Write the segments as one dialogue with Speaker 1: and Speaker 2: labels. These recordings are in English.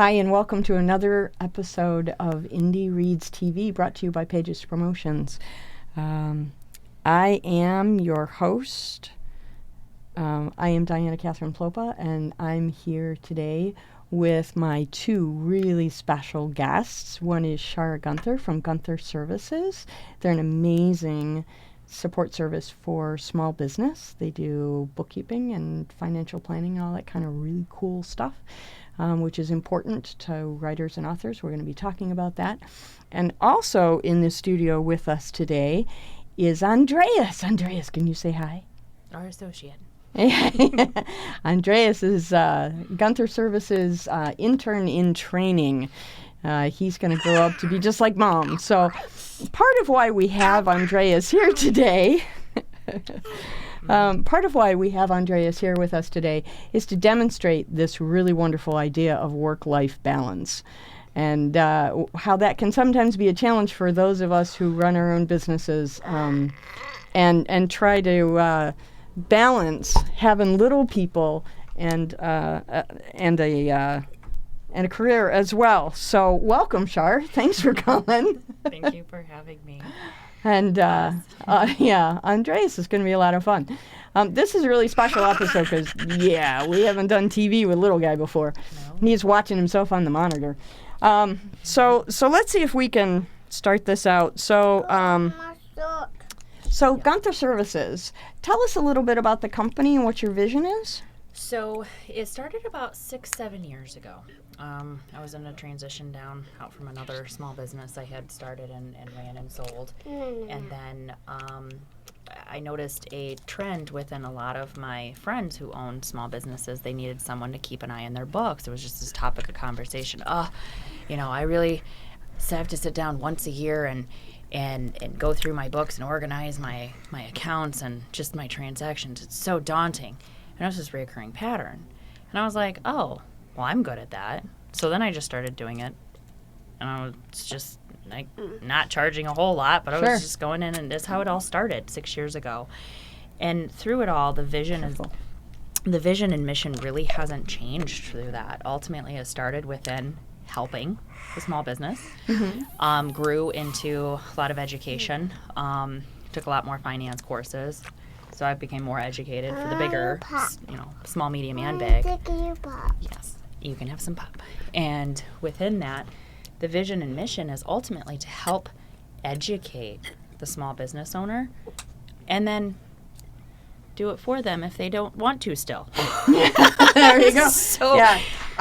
Speaker 1: Hi, and welcome to another episode of Indie Reads TV, brought to you by Pages Promotions. I am your host. I am Diana Catherine Plopa, and I'm here today with my two really special guests. One is Shara Gunther from Gunther Services. They're an amazing support service for small business. They do bookkeeping and financial planning and all that kind of really cool stuff, which is important to writers and authors. We're going to be talking about that. And also in the studio with us today is Andreas. Andreas, can you say hi?
Speaker 2: Our associate.
Speaker 1: Andreas is Gunther Services intern in training. He's going to grow up to be just like Mom. So part of why we have Andreas here today with us today is to demonstrate this really wonderful idea of work-life balance, and how that can sometimes be a challenge for those of us who run our own businesses and try to balance having little people and a career as well. So welcome, Shar. Thanks for coming.
Speaker 2: Thank you for having me.
Speaker 1: And Andreas is going to be a lot of fun. This is a really special episode because, we haven't done TV with little guy before. No. He's watching himself on the monitor. So let's see if we can start this out. So Gunther Services, tell us a little bit about the company and what your vision is.
Speaker 2: So it started about 6-7 years ago. I was in a transition out from another small business I had started and ran and sold. And then I noticed a trend within a lot of my friends who owned small businesses. They needed someone to keep an eye on their books. It was just this topic of conversation. I really have to sit down once a year and go through my books and organize my accounts and just my transactions. It's so daunting. And it was this reoccurring pattern. And I was like, oh, well, I'm good at that. So then I just started doing it. And I was just not charging a whole lot, but I was just going in, and that's how it all started 6 years ago. And through it all, the vision and mission really hasn't changed through that. Ultimately, it started within helping the small business, grew into a lot of education, took a lot more finance courses. So I became more educated for the bigger, small, medium, and big. Yes, you can have some pop. And within that, the vision and mission is ultimately to help educate the small business owner and then do it for them if they don't want to still.
Speaker 1: There you go.
Speaker 2: So,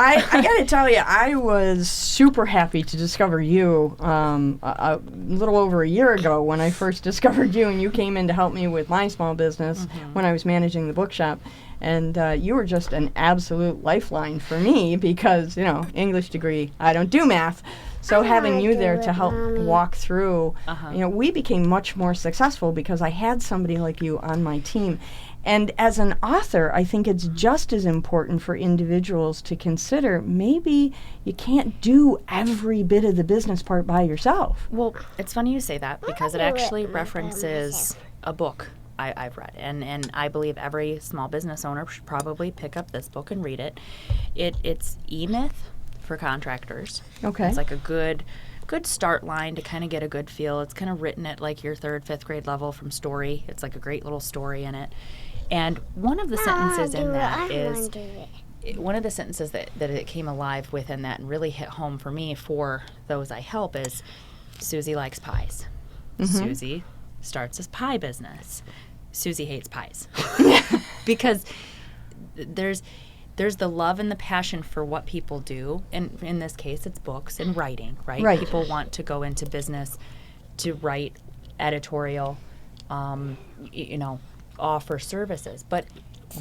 Speaker 1: I got to tell you, I was super happy to discover you a little over a year ago when I first discovered you, and you came in to help me with my small business when I was managing the bookshop. And you were just an absolute lifeline for me because, English degree, I don't do math. So having you there to help walk through, we became much more successful because I had somebody like you on my team. And as an author, I think it's just as important for individuals to consider maybe you can't do every bit of the business part by yourself.
Speaker 2: Well, it's funny you say that because it actually references a book I've read. And I believe every small business owner should probably pick up this book and read it. It's E-Myth for contractors.
Speaker 1: Okay.
Speaker 2: It's like a good start line to kind of get a good feel. It's kind of written at like your 3rd, 5th grade level from story. It's like a great little story in it. And one of the sentences in that is, one of the sentences that it came alive within that and really hit home for me for those I help is, Susie likes pies. Susie starts this pie business. Susie hates pies. Because there's the love and the passion for what people do. And in this case, it's books and writing, right? People want to go into business to write editorial, offer services. But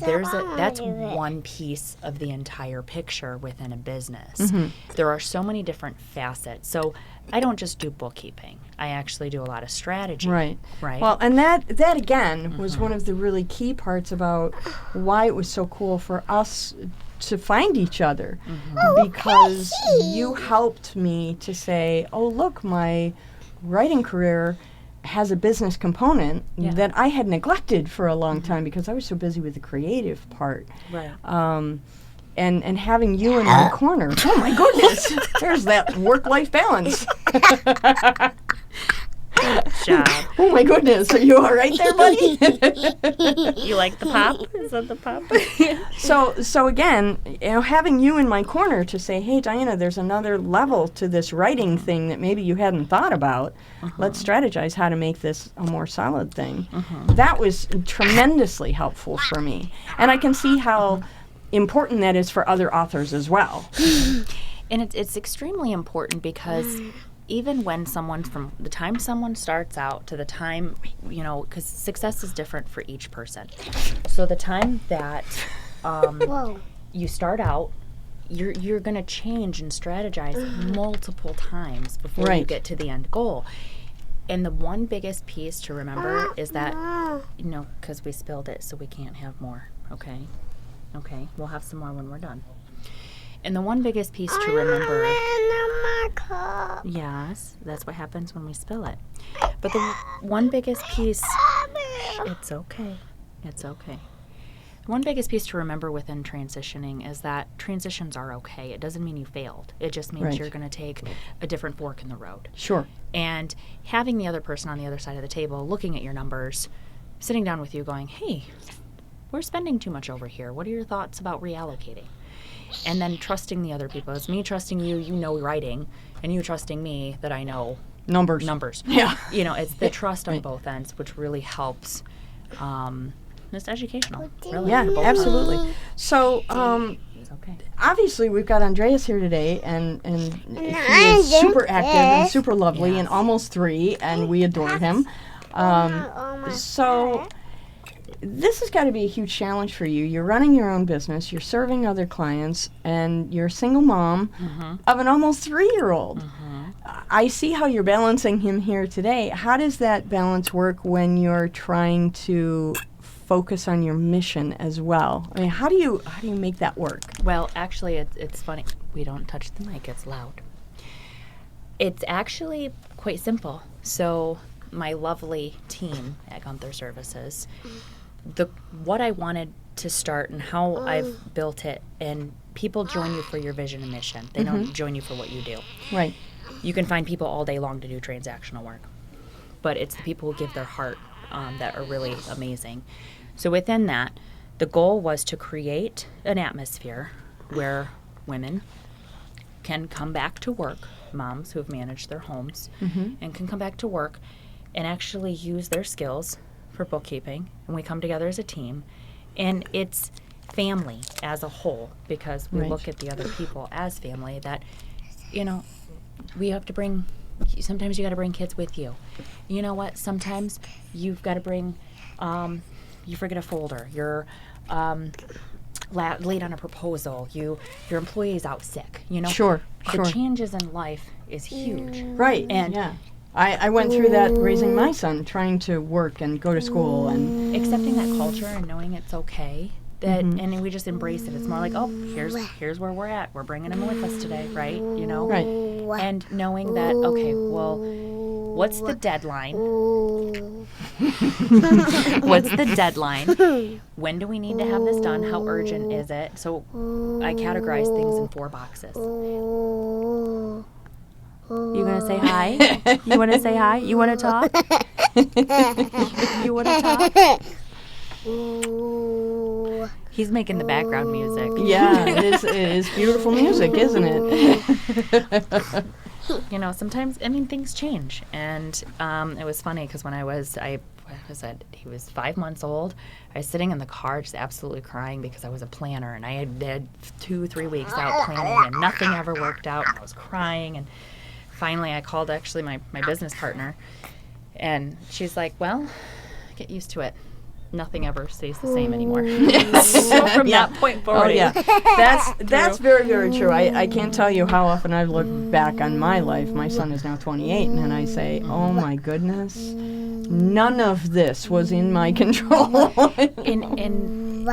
Speaker 2: that's one piece of the entire picture within a business. There are so many different facets. So I don't just do bookkeeping. I actually do a lot of strategy. Right.
Speaker 1: Well, and that again was one of the really key parts about why it was so cool for us to find each other, because you helped me to say, oh, look, my writing career has a business component that I had neglected for a long time because I was so busy with the creative part.
Speaker 2: Right.
Speaker 1: and having you in my corner. Oh my goodness. There's that work-life balance.
Speaker 2: Good job.
Speaker 1: Oh my goodness. Are you all right there, buddy?
Speaker 2: You like the pop? Is that the pop?
Speaker 1: So again, having you in my corner to say, hey, Diana, there's another level to this writing thing that maybe you hadn't thought about. Let's strategize how to make this a more solid thing. That was tremendously helpful for me. And I can see how important that is for other authors as well.
Speaker 2: And it's extremely important because even when from the time someone starts out to the time, because success is different for each person. So the time that you start out, you're going to change and strategize multiple times before you get to the end goal. And the one biggest piece to remember is that, because we spilled it, so we can't have more, okay? Okay, we'll have some more when we're done. And the one biggest piece to remember... Yes, that's what happens when we spill it. But the one biggest piece... It's okay. It's okay. One biggest piece to remember within transitioning is that transitions are okay. It doesn't mean you failed. It just means you're going to take a different fork in the road.
Speaker 1: Sure.
Speaker 2: And having the other person on the other side of the table, looking at your numbers, sitting down with you going, hey, we're spending too much over here. What are your thoughts about reallocating? And then trusting the other people. It's me trusting you, writing, and you trusting me that I know numbers.
Speaker 1: Yeah.
Speaker 2: It's the trust on both ends, which really helps. It's educational. Really,
Speaker 1: yeah, absolutely.
Speaker 2: Ends.
Speaker 1: So, obviously, we've got Andreas here today, and he is super active and super lovely, and almost 3, and we adore him. So, this has got to be a huge challenge for you. You're running your own business, you're serving other clients, and you're a single mom of an almost 3-year-old. I see how you're balancing him here today. How does that balance work when you're trying to focus on your mission as well? I mean, how do you make that work?
Speaker 2: Well, actually, it's funny. We don't touch the mic. It's loud. It's actually quite simple. So my lovely team at Gunther Services, what I wanted to start and how I've built it, and people join you for your vision and mission. They don't join you for what you do.
Speaker 1: Right.
Speaker 2: You can find people all day long to do transactional work, but it's the people who give their heart that are really amazing. So within that, the goal was to create an atmosphere where women can come back to work, moms who have managed their homes, and can come back to work and actually use their skills for bookkeeping. And we come together as a team. And it's family as a whole, because we look at the other people as family that, we have to bring, sometimes you got to bring kids with you. You know what? Sometimes you've got to bring, you forget a folder. You're late on a proposal. Your employee's out sick.
Speaker 1: Sure.
Speaker 2: The changes in life is huge.
Speaker 1: Right.
Speaker 2: And
Speaker 1: yeah. I went through that raising my son, trying to work and go to school, and
Speaker 2: accepting that culture and knowing it's okay. That and we just embrace it. It's more like, here's where we're at. We're bringing him with us today, right?
Speaker 1: Right.
Speaker 2: And knowing that, okay, well, what's the deadline? What's the deadline? When do we need to have this done? How urgent is it? So I categorize things in 4 boxes. You gonna say hi? You wanna say hi? You wanna talk? You wanna talk? He's making the background music.
Speaker 1: Yeah, it is beautiful music, isn't it?
Speaker 2: Sometimes, things change. And it was funny because when he was 5 months old, I was sitting in the car just absolutely crying because I was a planner and I had 2-3 weeks out planning and nothing ever worked out. And I was crying, and finally I called actually my business partner, and she's like, well, get used to it. Nothing ever stays the same anymore. So from that point forward.
Speaker 1: Oh, yeah. That's very, very true. I can't tell you how often I've looked back on my life. My son is now 28, and I say, oh my goodness, none of this was in my control.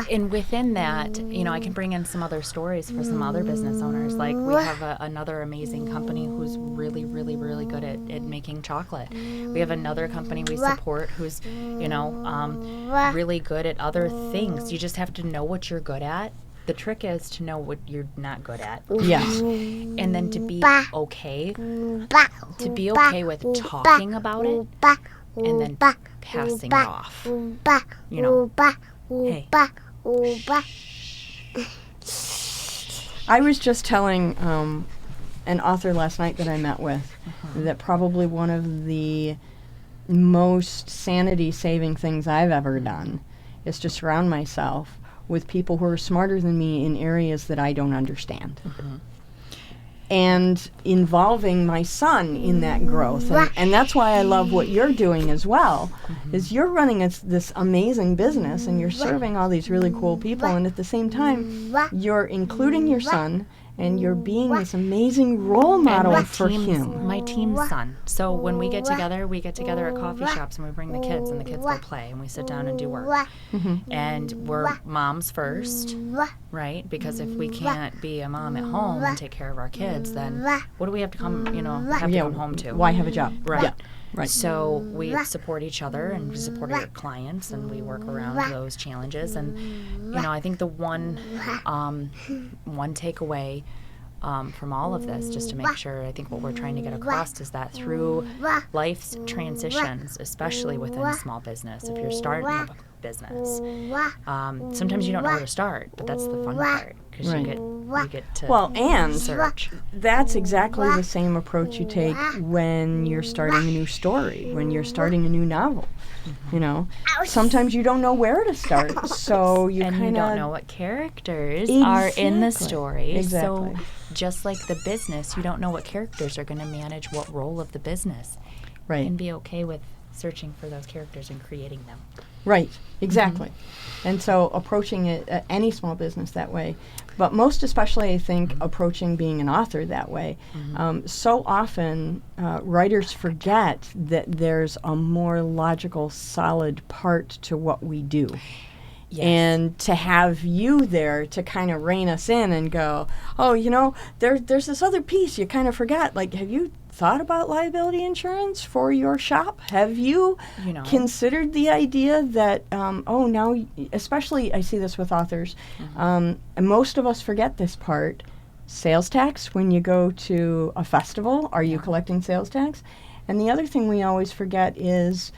Speaker 2: And within that, I can bring in some other stories for some other business owners. Like we have another amazing company who's really, really, really good at making chocolate. We have another company we support who's, really good at other things. You just have to know what you're good at the trick is to know what you're not good at.
Speaker 1: Yes.
Speaker 2: And then to be okay. To be okay with talking about it and then passing it off. You know, hey.
Speaker 1: I was just telling an author last night that I met with that probably one of the most sanity-saving things I've ever done is to surround myself with people who are smarter than me in areas that I don't understand. And involving my son in that growth. And that's why I love what you're doing as well, is you're running this amazing business and you're serving all these really cool people, and at the same time, you're including your son and you're being this amazing role model for him.
Speaker 2: My team's son. So when we get together at coffee shops and we bring the kids and the kids go play and we sit down and do work. And we're moms first, right? Because if we can't be a mom at home and take care of our kids, then what do we have to come, have to come home to?
Speaker 1: Why have a job?
Speaker 2: Right.
Speaker 1: Yeah. Right.
Speaker 2: So we support each other and we support our clients and we work around those challenges. And, I think the one takeaway from all of this, just to make sure, I think what we're trying to get across is that through life's transitions, especially within small business, if you're starting a business, sometimes you don't know where to start, but that's the fun part because you get to search.
Speaker 1: That's exactly the same approach you take when you're starting a new story, when you're starting a new novel. Sometimes you don't know where to start, so you
Speaker 2: don't know what characters are in the story.
Speaker 1: Exactly.
Speaker 2: So just like the business, you don't know what characters are going to manage what role of the business.
Speaker 1: Right.
Speaker 2: And be okay with searching for those characters and creating them.
Speaker 1: Right, exactly. And so approaching it, any small business that way, but most especially I think approaching being an author that way. So often writers forget that there's a more logical, solid part to what we do.
Speaker 2: Yes.
Speaker 1: And to have you there to kind of rein us in and go, there's this other piece you kind of forgot. Like, have you thought about liability insurance for your shop? Have you considered the idea that, now, especially I see this with authors, and most of us forget this part, sales tax when you go to a festival, are you collecting sales tax? And the other thing we always forget is,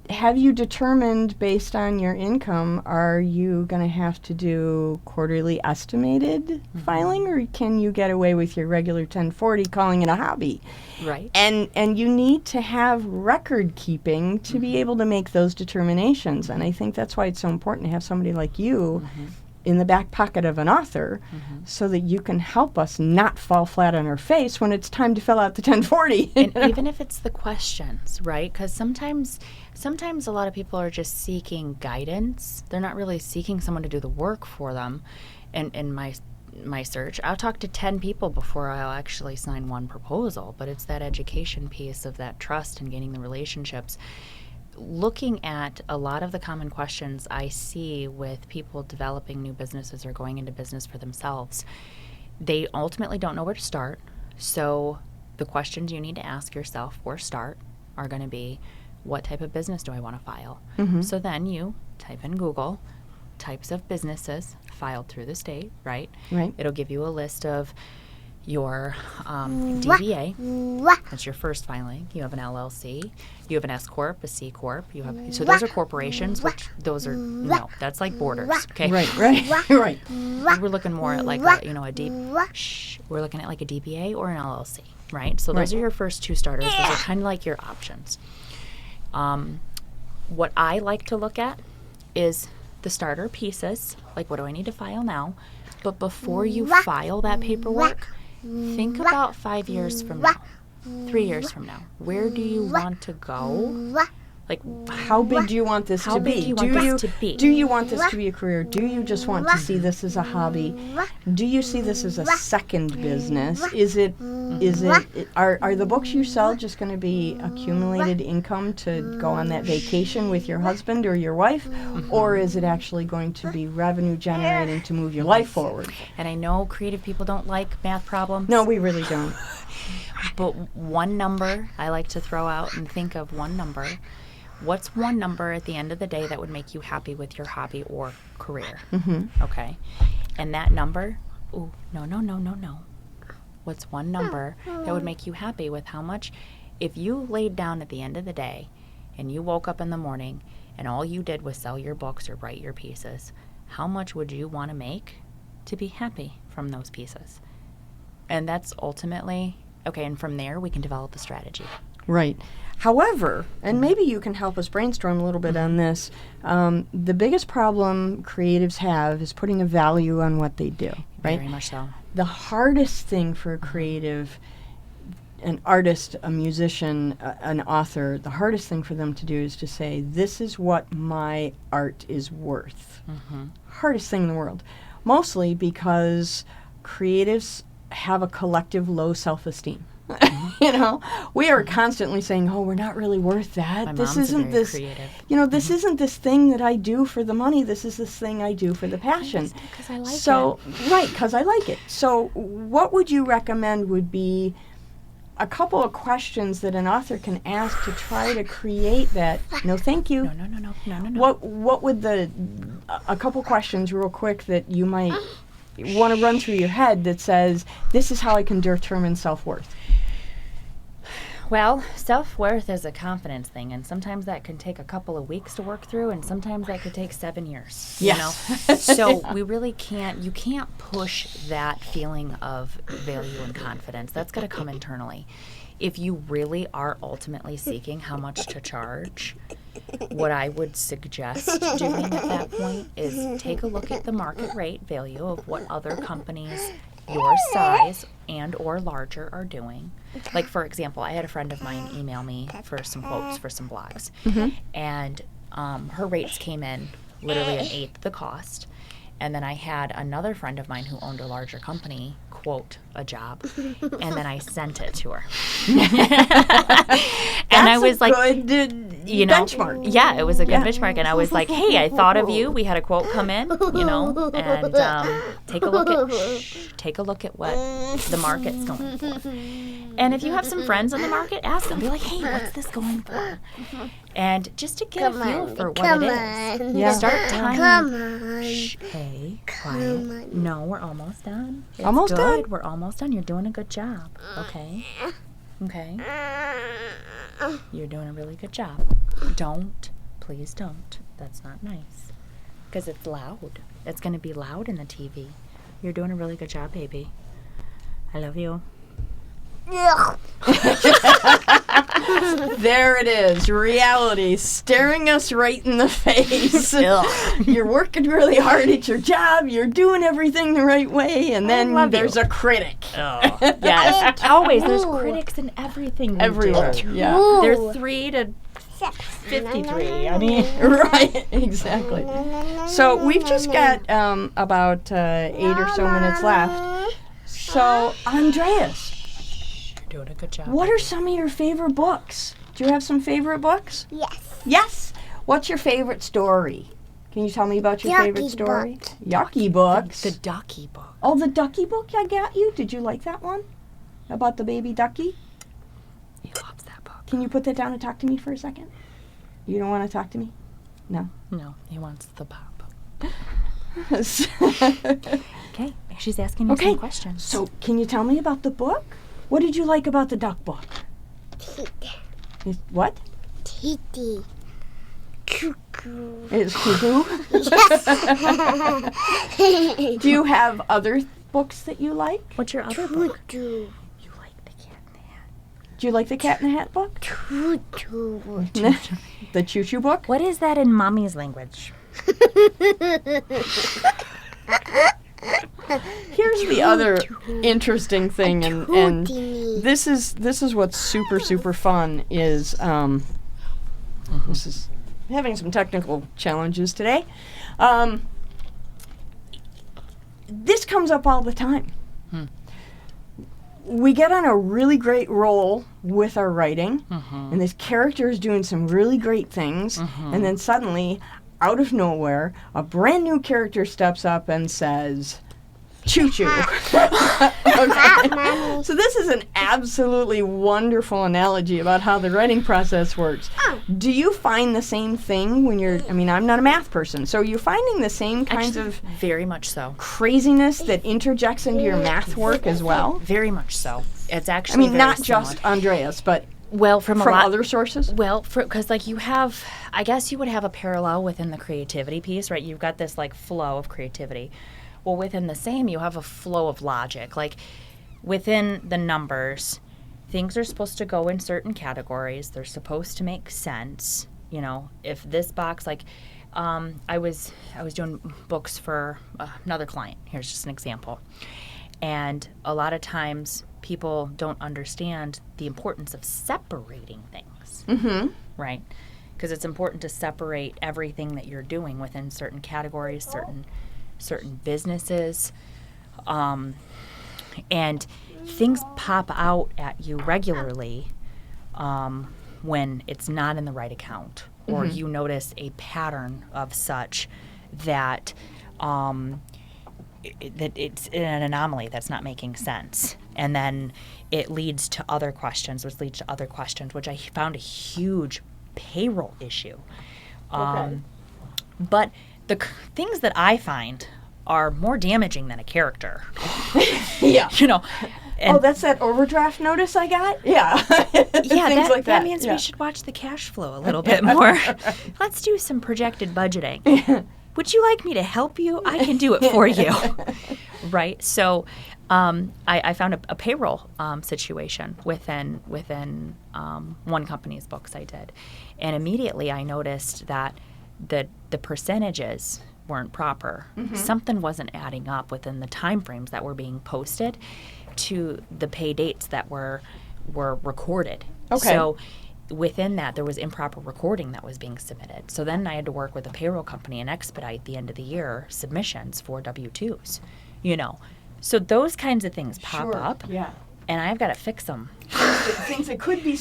Speaker 1: have you determined based on your income, are you going to have to do quarterly estimated filing, or can you get away with your regular 1040 calling it a hobby?
Speaker 2: Right.
Speaker 1: And you need to have record keeping to be able to make those determinations. And I think that's why it's so important to have somebody like you in the back pocket of an author so that you can help us not fall flat on our face when it's time to fill out the 1040.
Speaker 2: And even if it's the questions, right? Because sometimes a lot of people are just seeking guidance. They're not really seeking someone to do the work for them. And in my search, I'll talk to 10 people before I'll actually sign one proposal. But it's that education piece of that trust and gaining the relationships. Looking at a lot of the common questions I see with people developing new businesses or going into business for themselves, they ultimately don't know where to start. So the questions you need to ask yourself for start are going to be, what type of business do I want to file? So then you type in Google, types of businesses filed through the state, right?
Speaker 1: Right.
Speaker 2: It'll give you a list of your DBA. That's your first filing. You have an LLC. You have an S Corp, a C Corp. You have so those are corporations. Which those are that's like borders. Okay.
Speaker 1: Right.
Speaker 2: We're looking more at like we're looking at like a DBA or an LLC, right? So those are your first two starters. Those are kind of like your options. What I like to look at is the starter pieces. Like, what do I need to file now? But before you file that paperwork, think about 5 years from now, 3 years from now. Where do you want to go? Like,
Speaker 1: how big do you want this to be? Do you want this to be a career? Do you just want to see this as a hobby? Do you see this as a second business? Are the books you sell just going to be accumulated income to go on that vacation with your husband or your wife? Or is it actually going to be revenue generating to move your life forward?
Speaker 2: And I know creative people don't like math problems.
Speaker 1: No, we really don't.
Speaker 2: But one number I like to throw out and think of one number what's one number at the end of the day that would make you happy with your hobby or career? Okay. And that number, no. What's one number that would make you happy with how much? If you laid down at the end of the day and you woke up in the morning and all you did was sell your books or write your pieces, how much would you want to make to be happy from those pieces? And that's ultimately, okay, and from there we can develop a strategy.
Speaker 1: Right. However, and maybe you can help us brainstorm a little bit on this, the biggest problem creatives have is putting a value on what they do, right?
Speaker 2: Very much so.
Speaker 1: The hardest thing for a creative, an artist, a musician, an author, the hardest thing for them to do is to say, this is what my art is worth. Hardest thing in the world. Mostly because creatives have a collective low self-esteem. You know, we are constantly saying, "Oh, we're not really worth that.
Speaker 2: My
Speaker 1: This
Speaker 2: mom's
Speaker 1: isn't
Speaker 2: very
Speaker 1: this.
Speaker 2: creative.
Speaker 1: You know, this isn't this thing that I do for the money. This is this thing I do for the passion."
Speaker 2: Because I like
Speaker 1: it. Right, because I like it. So, what would you recommend would be a couple of questions that an author can ask to try to create that? No, thank you.
Speaker 2: No.
Speaker 1: What would a couple questions real quick that you might want to run through your head that says, this is how I can determine self-worth?
Speaker 2: Well, self-worth is a confidence thing, and sometimes that can take a couple of weeks to work through, and sometimes that could take 7 years.
Speaker 1: Yes.
Speaker 2: You know? So we really you can't push that feeling of value and confidence. That's got to come internally. If you really are ultimately seeking how much to charge, what I would suggest doing at that point is take a look at the market rate value of what other companies your size and or larger are doing. Like, for example, I had a friend of mine email me for some quotes for some blogs, and her rates came in literally an eighth the cost. And then I had another friend of mine who owned a larger company quote a job, and then I sent it to her. And I was like,
Speaker 1: good
Speaker 2: you know,
Speaker 1: benchmark.
Speaker 2: Yeah, it was a good benchmark. And I was like, hey, I thought of you. We had a quote come in, you know, and take a look at what the market's going for. And if you have some friends on the market, ask them. Be like, hey, what's this going for? And just to get a feel for what it is.
Speaker 1: Yeah.
Speaker 2: Start timing.
Speaker 3: Come on.
Speaker 2: Shh, hey, quiet. No, we're almost done. It's
Speaker 1: Almost
Speaker 2: good.
Speaker 1: done?
Speaker 2: We're almost done. You're doing a good job. Okay? Okay? You're doing a really good job. Please don't. That's not nice. Because it's loud. It's going to be loud in the TV. You're doing a really good job, baby. I love you.
Speaker 1: There it is. Reality staring us right in the face. You're working really hard at your job. You're doing everything the right way. And then there's a critic.
Speaker 2: Yes. Always. There's critics in everything we
Speaker 1: Everywhere.
Speaker 2: do.
Speaker 1: Yeah.
Speaker 2: There's 3 to 53. I mean,
Speaker 1: Right. Exactly. So we've just got about 8 or so minutes left. So, Andreas,
Speaker 2: you're doing a good job.
Speaker 1: what are some of your favorite books? Do you have some favorite books?
Speaker 3: Yes.
Speaker 1: Yes. What's your favorite story? Can you tell me about your favorite
Speaker 3: Yucky
Speaker 1: story?
Speaker 3: books.
Speaker 1: Yucky books.
Speaker 2: The Ducky book.
Speaker 1: Oh, the ducky book I got you? Did you like that one? About the baby ducky?
Speaker 2: He loves that book.
Speaker 1: Can you put that down and talk to me for a second? You don't want to talk to me? No.
Speaker 2: No, he wants the pop.
Speaker 1: Okay.
Speaker 2: Okay, she's asking me some questions.
Speaker 1: So, can you tell me about the book? What did you like about the duck book? What?
Speaker 3: Titi. Cuckoo.
Speaker 1: It's cuckoo? Do you have other books that you like?
Speaker 2: What's your other book?
Speaker 3: Tutu.
Speaker 2: You like the Cat in the Hat.
Speaker 1: Do you like the Cat in the Hat book?
Speaker 3: Tutu.
Speaker 1: The Choo Choo book?
Speaker 2: What is that in mommy's language?
Speaker 1: Here's the other interesting thing, and
Speaker 3: Tootie.
Speaker 1: this is what's super fun is this is having some technical challenges today. This comes up all the time. We get on a really great roll with our writing, and this character is doing some really great things, and then suddenly, out of nowhere, a brand new character steps up and says, "Choo choo."
Speaker 3: Not mommy.
Speaker 1: So this is an absolutely wonderful analogy about how the writing process works. Do you find the same thing when you're, I mean, I'm not a math person, so you're finding the same kinds
Speaker 2: Actually,
Speaker 1: of
Speaker 2: very much so.
Speaker 1: craziness that interjects into your math work as well?
Speaker 2: Very much so. It's
Speaker 1: I
Speaker 2: actually
Speaker 1: mean,
Speaker 2: very
Speaker 1: not just
Speaker 2: similar.
Speaker 1: Andreas, but
Speaker 2: Well, from
Speaker 1: from other sources?
Speaker 2: Well, because like you have, I guess you would have a parallel within the creativity piece, right? You've got this like flow of creativity. Well, within the same, you have a flow of logic. Like within the numbers, things are supposed to go in certain categories. They're supposed to make sense. You know, if this box, like, I was doing books for another client. Here's just an example. And a lot of times people don't understand the importance of separating things, right? Because it's important to separate everything that you're doing within certain categories, certain businesses, and things pop out at you regularly when it's not in the right account, or you notice a pattern of such that that it's an anomaly that's not making sense. And then it leads to other questions, which I found a huge payroll issue. But the things that I find are more damaging than a character.
Speaker 1: Yeah.
Speaker 2: You know. And
Speaker 1: that's that overdraft notice I got? Yeah.
Speaker 2: yeah,
Speaker 1: Things like
Speaker 2: that means
Speaker 1: yeah.
Speaker 2: we should watch the cash flow a little bit more. Let's do some projected budgeting. Would you like me to help you? I can do it for you. Right? So I found a payroll situation within one company's books I did. And immediately I noticed that the percentages weren't proper. Something wasn't adding up within the time frames that were being posted to the pay dates that were recorded.
Speaker 1: Okay.
Speaker 2: So within that, there was improper recording that was being submitted. So then I had to work with a payroll company and expedite the end of the year submissions for W-2s, you know. So those kinds of things pop up,
Speaker 1: Yeah.
Speaker 2: and I've got to fix them.
Speaker 1: Things that could be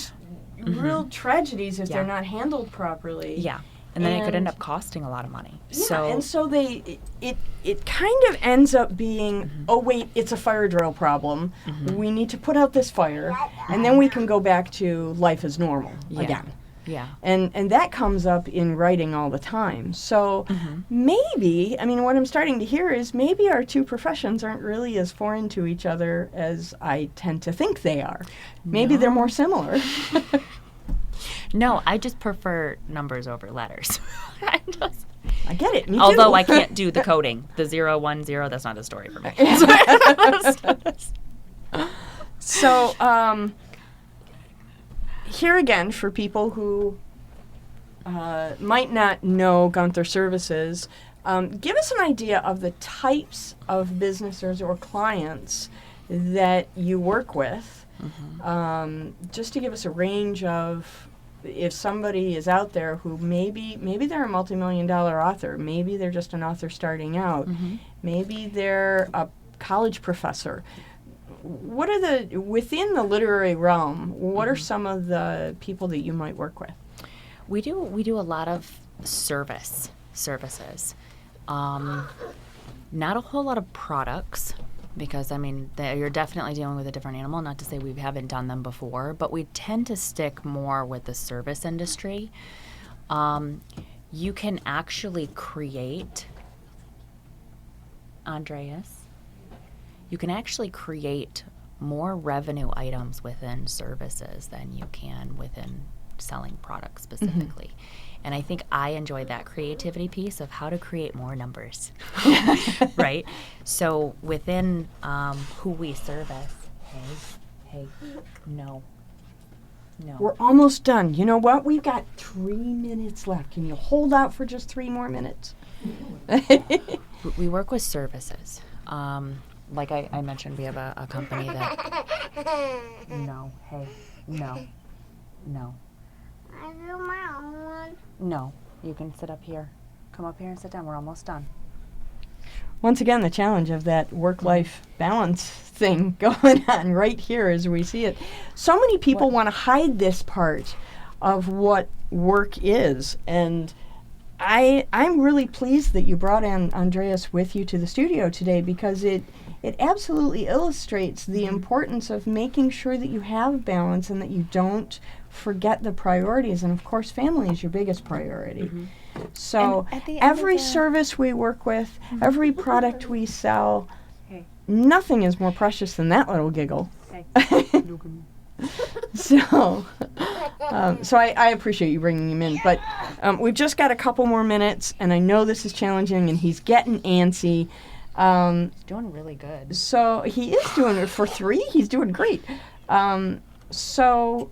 Speaker 1: real tragedies if
Speaker 2: Yeah.
Speaker 1: they're not handled properly.
Speaker 2: Yeah. And then it could end
Speaker 1: And-
Speaker 2: up costing a lot of money.
Speaker 1: Yeah, and so it kind of ends up being, oh wait, it's a fire drill problem. We need to put out this fire, and then we can go back to life as normal again.
Speaker 2: Yeah.
Speaker 1: And that comes up in writing all the time. So maybe, I mean, what I'm starting to hear is maybe our two professions aren't really as foreign to each other as I tend to think they are. Maybe they're more similar.
Speaker 2: No, I just prefer numbers over letters.
Speaker 1: I get it. Me too.
Speaker 2: Although I can't do the coding. The 0, 1, 0, that's not a story for me.
Speaker 1: So, here again, for people who might not know Gunther Services, give us an idea of the types of businesses or clients that you work with, just to give us a range of if somebody is out there who maybe they're a multi-million-dollar author, maybe they're just an author starting out, maybe they're a college professor. What are within the literary realm, what are some of the people that you might work with?
Speaker 2: We do a lot of services. Not a whole lot of products, because I mean you're definitely dealing with a different animal. Not to say we haven't done them before, but we tend to stick more with the service industry. You can actually create, Andreas, you can actually create more revenue items within services than you can within selling products specifically. And I think I enjoy that creativity piece of how to create more numbers, right? So within who we service, hey, no.
Speaker 1: We're almost done. You know what? We've got 3 minutes left. Can you hold out for just 3 more minutes?
Speaker 2: We work with services. Like I mentioned, we have a company that... No, hey, no.
Speaker 3: I do my own one.
Speaker 2: No, you can sit up here. Come up here and sit down. We're almost done.
Speaker 1: Once again, the challenge of that work-life balance thing going on right here as we see it. So many people want to hide this part of what work is, and I'm really pleased that you brought Andreas with you to the studio today, because it absolutely illustrates the importance of making sure that you have balance and that you don't forget the priorities. And of course, family is your biggest priority. So every service we work with, every product we sell, nothing is more precious than that little giggle. So I appreciate you bringing him in. But we've just got a couple more minutes, and I know this is challenging, and he's getting antsy.
Speaker 2: He's doing really good.
Speaker 1: So he is doing it for 3. He's doing great. So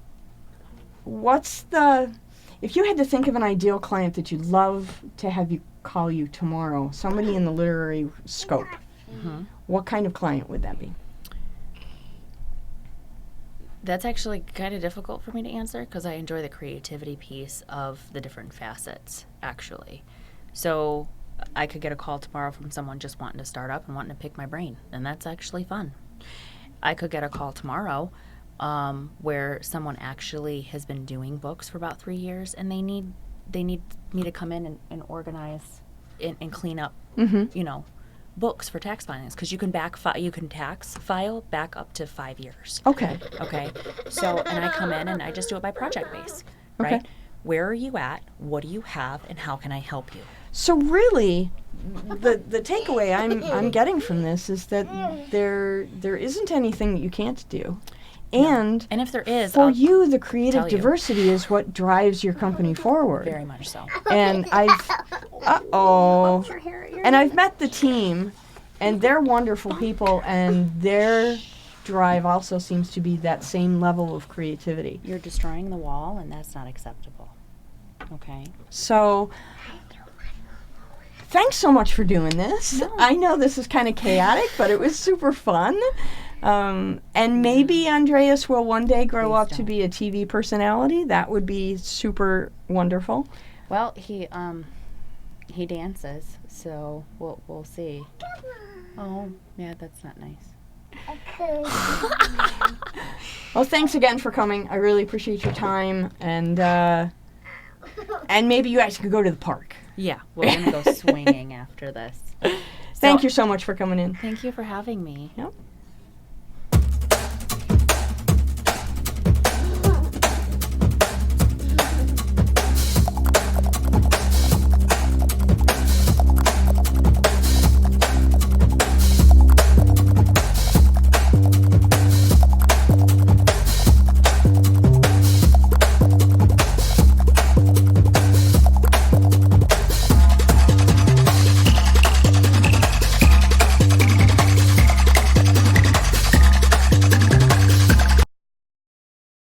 Speaker 1: if you had to think of an ideal client that you'd love to have you call you tomorrow, somebody in the literary scope, what kind of client would that be?
Speaker 2: That's actually kind of difficult for me to answer, because I enjoy the creativity piece of the different facets, actually. So I could get a call tomorrow from someone just wanting to start up and wanting to pick my brain, and that's actually fun. I could get a call tomorrow where someone actually has been doing books for about 3 years, and they need me to come in and organize and clean up, books for tax filings, because you can tax file back up to 5 years.
Speaker 1: Okay.
Speaker 2: So, and I come in and I just do it by project base, right?
Speaker 1: Okay.
Speaker 2: Where are you at? What do you have? And how can I help you?
Speaker 1: So really, the takeaway I'm getting from this is that there isn't anything that you can't do. And
Speaker 2: if there is,
Speaker 1: for you, the creative diversity is what drives your company forward.
Speaker 2: Very much so.
Speaker 1: And I've met the team, and they're wonderful people, and their drive also seems to be that same level of creativity.
Speaker 2: You're destroying the wall, and that's not acceptable. Okay.
Speaker 1: So thanks so much for doing this.
Speaker 2: No.
Speaker 1: I know this is kind of chaotic, but it was super fun. And maybe Andreas will one day grow up to be a TV personality. That would be super wonderful.
Speaker 2: Well, he dances, so we'll see. Oh, yeah, that's not nice.
Speaker 1: Well, thanks again for coming. I really appreciate your time, and maybe you guys could go to the park.
Speaker 2: Yeah, we're gonna go swinging after this.
Speaker 1: Thank you so much for coming in.
Speaker 2: Thank you for having me.
Speaker 1: Yep.